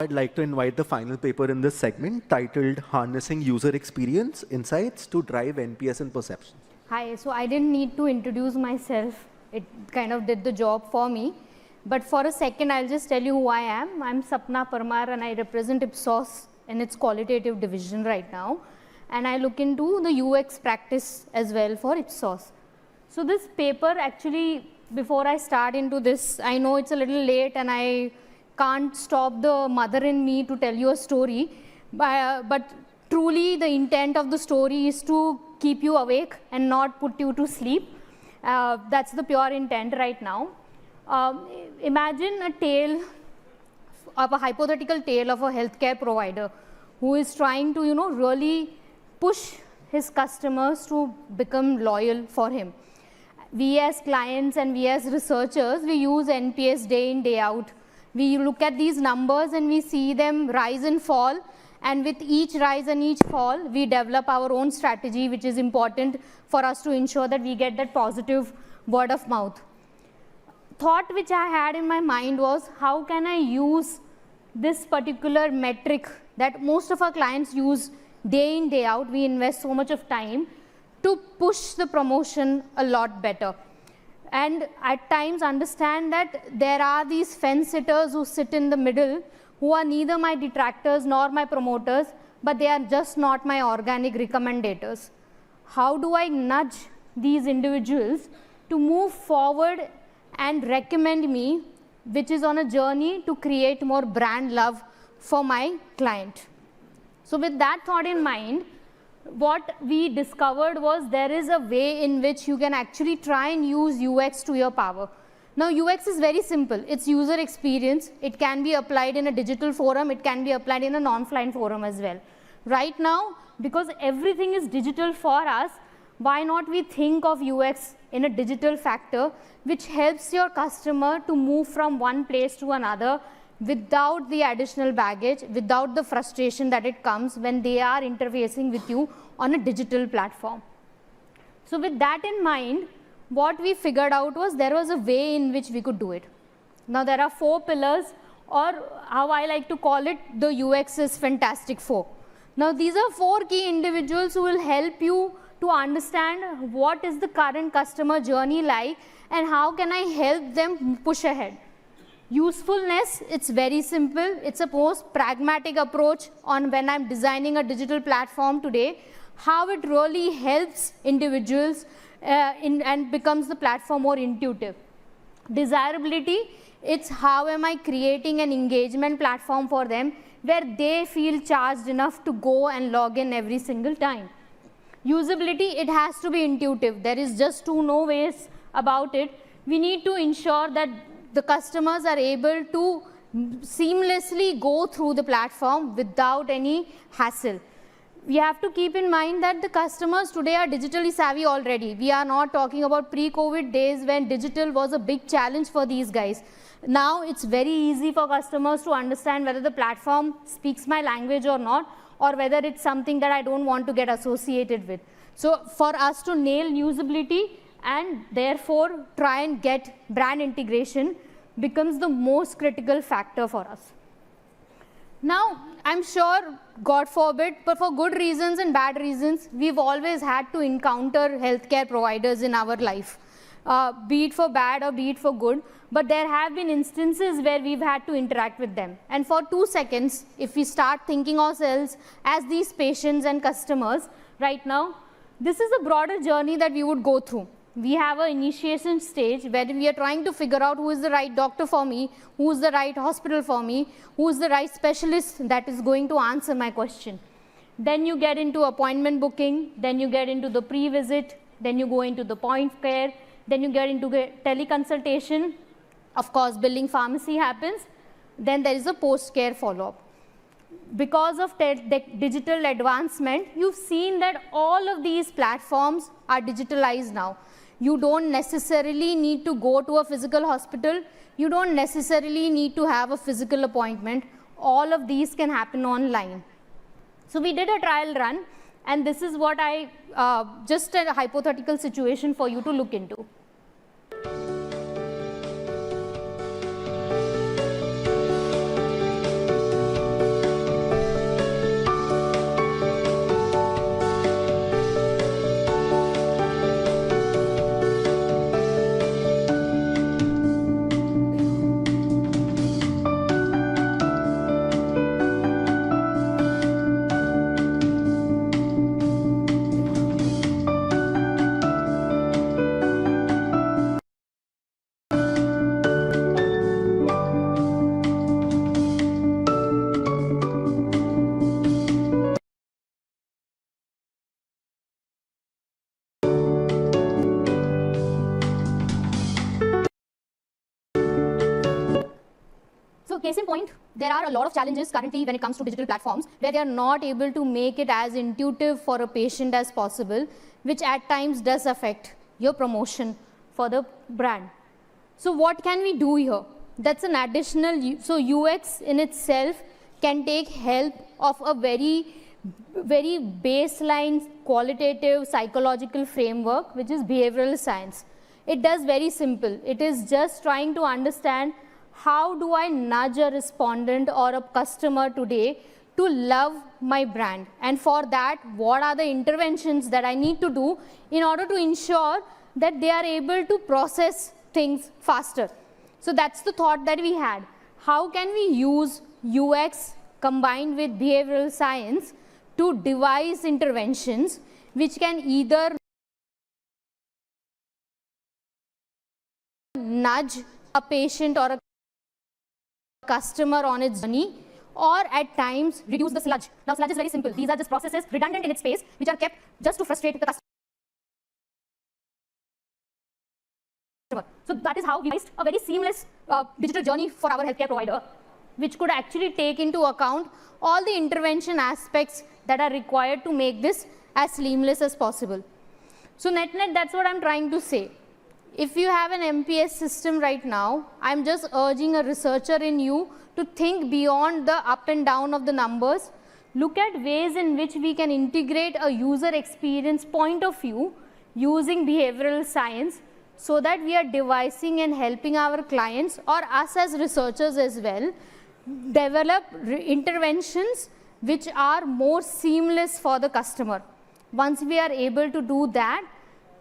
I'd like to invite the final paper in this segment titled Harnessing User Experience Insights to Drive NPS and Perceptions. Hi, so I didn't need to introduce myself. It kind of did the job for me. But for a second, I'll just tell you who I am. I'm Sapna Parmar and I represent Ipsos in its qualitative division right now. And I look into the UX practice as well for Ipsos. So this paper actually, before I start into this, I know it's a little late and I can't stop the mother in me to tell you a story, but truly the intent of the story is to keep you awake and not put you to sleep. That's the pure intent right now. Imagine a tale of a hypothetical tale of a healthcare provider who is trying to, really push his customers to become loyal for him. We as clients and we as researchers, we use NPS day in, day out. We look at these numbers and we see them rise and fall, and with each rise and each fall, we develop our own strategy, which is important for us to ensure that we get that positive word of mouth. Thought which I had in my mind was, how can I use this particular metric that most of our clients use day in, day out, we invest so much of time, to push the promotion a lot better. And at times understand that there are these fence sitters who sit in the middle, who are neither my detractors nor my promoters, but they are just not my organic recommendators. How do I nudge these individuals to move forward and recommend me, which is on a journey to create more brand love for my client? So with that thought in mind, what we discovered was there is a way in which you can actually try and use UX to your power. Now UX is very simple. It's user experience. It can be applied in a digital forum. It can be applied in a non-offline forum as well. Right now, because everything is digital for us, why not we think of UX in a digital factor which helps your customer to move from one place to another without the additional baggage, without the frustration that it comes when they are interfacing with you on a digital platform. So with that in mind, what we figured out was there was a way in which we could do it. Now there are 4 pillars, or how I like to call it, the UX is Fantastic Four. Now these are 4 key individuals who will help you to understand what is the current customer journey like and how can I help them push ahead. Usefulness, it's very simple. It's a most pragmatic approach on when I'm designing a digital platform today, how it really helps individuals and becomes the platform more intuitive. Desirability, it's how am I creating an engagement platform for them where they feel charged enough to go and log in every single time. Usability, it has to be intuitive. There is just no ways about it. We need to ensure that the customers are able to seamlessly go through the platform without any hassle. We have to keep in mind that the customers today are digitally savvy already. We are not talking about pre-COVID days when digital was a big challenge for these guys. Now it's very easy for customers to understand whether the platform speaks my language or not, or whether it's something that I don't want to get associated with. So for us to nail usability and therefore try and get brand integration becomes the most critical factor for us. Now, I'm sure, God forbid, but for good reasons and bad reasons, we've always had to encounter healthcare providers in our life, be it for bad or be it for good, but there have been instances where we've had to interact with them. And for 2 seconds, if we start thinking ourselves as these patients and customers right now, this is a broader journey that we would go through. We have an initiation stage where we are trying to figure out who is the right doctor for me, who is the right hospital for me, who is the right specialist that is going to answer my question. Then you get into appointment booking, then you get into the pre-visit, then you go into the point of care, then you get into teleconsultation. Of course, billing pharmacy happens. Then there is a post-care follow-up. Because of digital advancement, you've seen that all of these platforms are digitalized now. You don't necessarily need to go to a physical hospital. You don't necessarily need to have a physical appointment. All of these can happen online. So we did a trial run, and this is what just a hypothetical situation for you to look into. So case in point, there are a lot of challenges currently when it comes to digital platforms where they are not able to make it as intuitive for a patient as possible, which at times does affect your promotion for the brand. So what can we do here? That's an additional, so UX in itself can take help of a very baseline qualitative psychological framework, which is behavioral science. It does very simple. It is just trying to understand how do I nudge a respondent or a customer today to love my brand, and for that, what are the interventions that I need to do in order to ensure that they are able to process things faster. So that's the thought that we had. How can we use UX combined with behavioral science to devise interventions which can either nudge a patient or a customer on its journey, or at times reduce the sludge. Now sludge is very simple. These are just processes redundant in its space which are kept just to frustrate the customer. So that is how we devised a very seamless digital journey for our healthcare provider, which could actually take into account all the intervention aspects that are required to make this as seamless as possible. So net, that's what I'm trying to say. If you have an MPS system right now, I'm just urging a researcher in you to think beyond the up and down of the numbers. Look at ways in which we can integrate a user experience point of view using behavioral science, so that we are devising and helping our clients or us as researchers as well develop interventions which are more seamless for the customer. Once we are able to do that,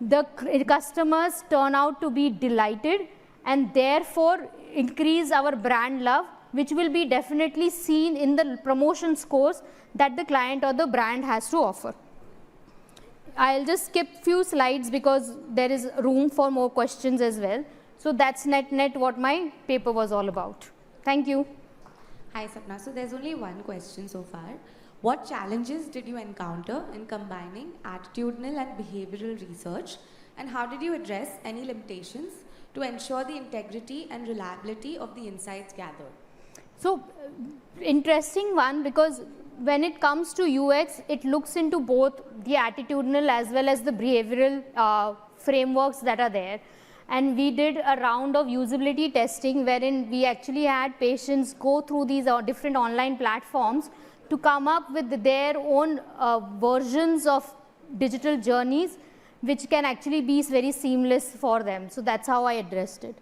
the customers turn out to be delighted and therefore increase our brand love, which will be definitely seen in the promotion scores that the client or the brand has to offer. I'll just skip few slides because there is room for more questions as well. So that's net what my paper was all about. Thank you. Hi Sapna, so there's only one question so far. What challenges did you encounter in combining attitudinal and behavioral research, and how did you address any limitations to ensure the integrity and reliability of the insights gathered? So interesting one, because when it comes to UX, it looks into both the attitudinal as well as the behavioral frameworks that are there. And we did a round of usability testing wherein we actually had patients go through these different online platforms to come up with their own versions of digital journeys which can actually be very seamless for them. So that's how I addressed it.